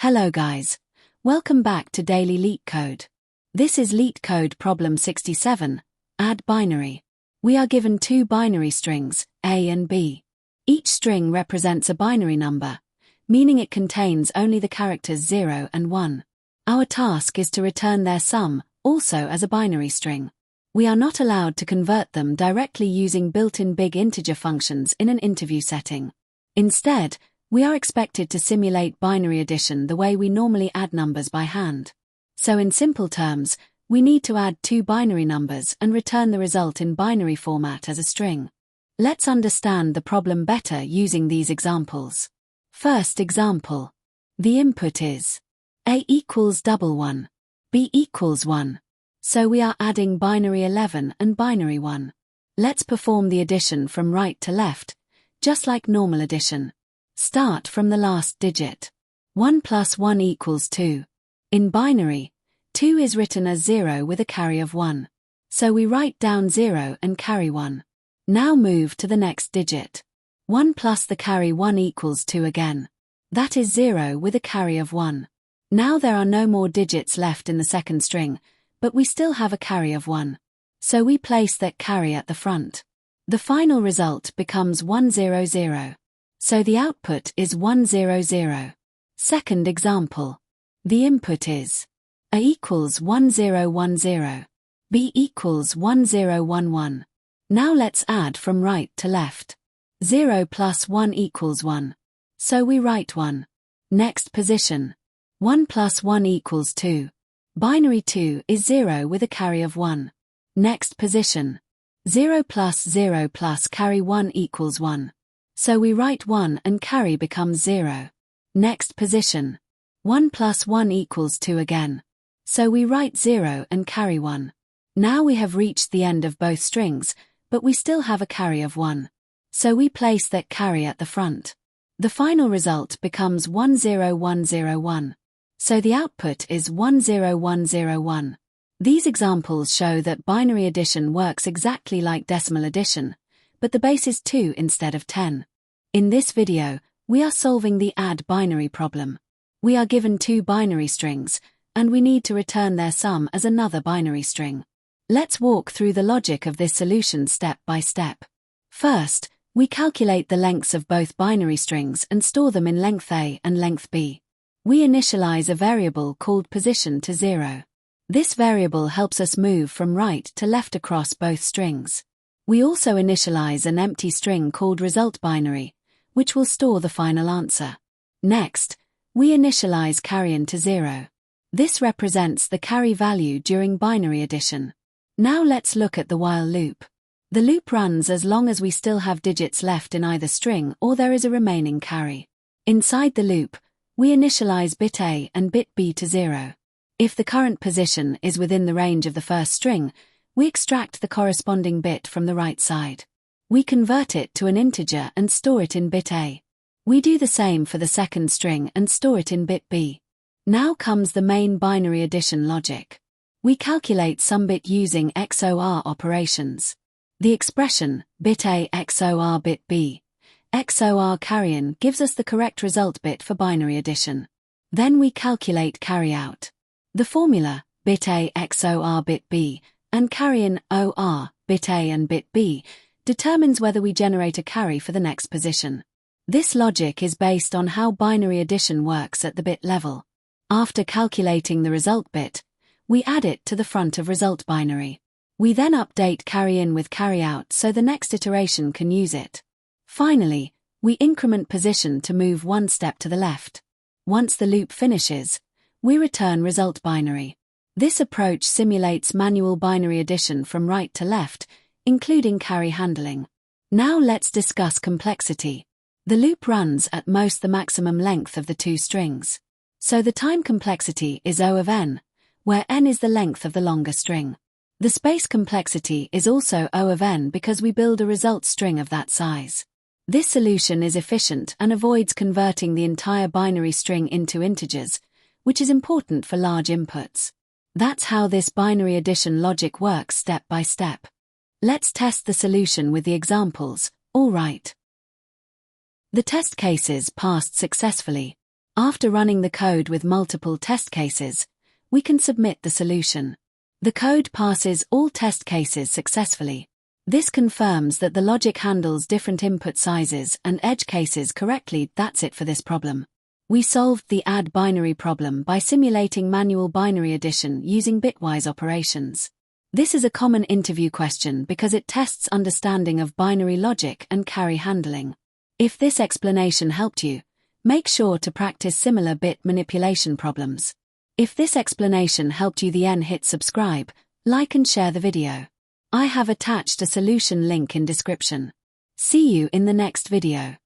Hello guys. Welcome back to Daily LeetCode. This is LeetCode problem 67, add binary. We are given two binary strings, A and B. Each string represents a binary number, meaning it contains only the characters 0 and 1. Our task is to return their sum, also as a binary string. We are not allowed to convert them directly using built-in big integer functions in an interview setting. Instead, we are expected to simulate binary addition the way we normally add numbers by hand. So in simple terms, we need to add two binary numbers and return the result in binary format as a string. Let's understand the problem better using these examples. First example. The input is A equals 11, B equals 1. So we are adding binary 11 and binary 1. Let's perform the addition from right to left, just like normal addition. Start from the last digit. 1 plus 1 equals 2. In binary, 2 is written as 0 with a carry of 1. So we write down 0 and carry 1. Now move to the next digit. 1 plus the carry 1 equals 2 again. That is 0 with a carry of 1. Now there are no more digits left in the second string, but we still have a carry of 1. So we place that carry at the front. The final result becomes 100. So the output is 100. Second example. The input is A equals 1010, B equals 1011. Now let's add from right to left. 0 plus 1 equals 1. So we write 1. Next position. 1 plus 1 equals 2. Binary 2 is 0 with a carry of 1. Next position. 0 plus carry 1 equals 1. So we write 1 and carry becomes 0. Next position. 1 plus 1 equals 2 again. So we write 0 and carry 1. Now we have reached the end of both strings, but we still have a carry of 1. So we place that carry at the front. The final result becomes 10101. So the output is 10101. These examples show that binary addition works exactly like decimal addition, but the base is 2 instead of 10. In this video, we are solving the add binary problem. We are given two binary strings, and we need to return their sum as another binary string. Let's walk through the logic of this solution step by step. First, we calculate the lengths of both binary strings and store them in length A and length B. We initialize a variable called position to 0. This variable helps us move from right to left across both strings. We also initialize an empty string called result binary, which will store the final answer. Next, we initialize carry to 0. This represents the carry value during binary addition. Now let's look at the while loop. The loop runs as long as we still have digits left in either string or there is a remaining carry. Inside the loop, we initialize bit A and bit B to 0. If the current position is within the range of the first string, we extract the corresponding bit from the right side. We convert it to an integer and store it in bit A. We do the same for the second string and store it in bit B. Now comes the main binary addition logic. We calculate some bit using XOR operations. The expression, bit A XOR bit B, XOR carry-in gives us the correct result bit for binary addition. Then we calculate carry-out. The formula, bit A XOR bit B, and carry-in OR, bit A and bit B, determines whether we generate a carry for the next position. This logic is based on how binary addition works at the bit level. After calculating the result bit, we add it to the front of result binary. We then update carry-in with carry-out so the next iteration can use it. Finally, we increment position to move one step to the left. Once the loop finishes, we return result binary. This approach simulates manual binary addition from right to left, including carry handling. Now let's discuss complexity. The loop runs at most the maximum length of the two strings. So the time complexity is O of n, where n is the length of the longer string. The space complexity is also O of n because we build a result string of that size. This solution is efficient and avoids converting the entire binary string into integers, which is important for large inputs. That's how this binary addition logic works step by step. Let's test the solution with the examples. All right. The test cases passed successfully. After running the code with multiple test cases, we can submit the solution. The code passes all test cases successfully. This confirms that the logic handles different input sizes and edge cases correctly. That's it for this problem. We solved the add binary problem by simulating manual binary addition using bitwise operations. This is a common interview question because it tests understanding of binary logic and carry handling. If this explanation helped you, make sure to practice similar bit manipulation problems. If this explanation helped you, then hit subscribe, like and share the video. I have attached a solution link in description. See you in the next video.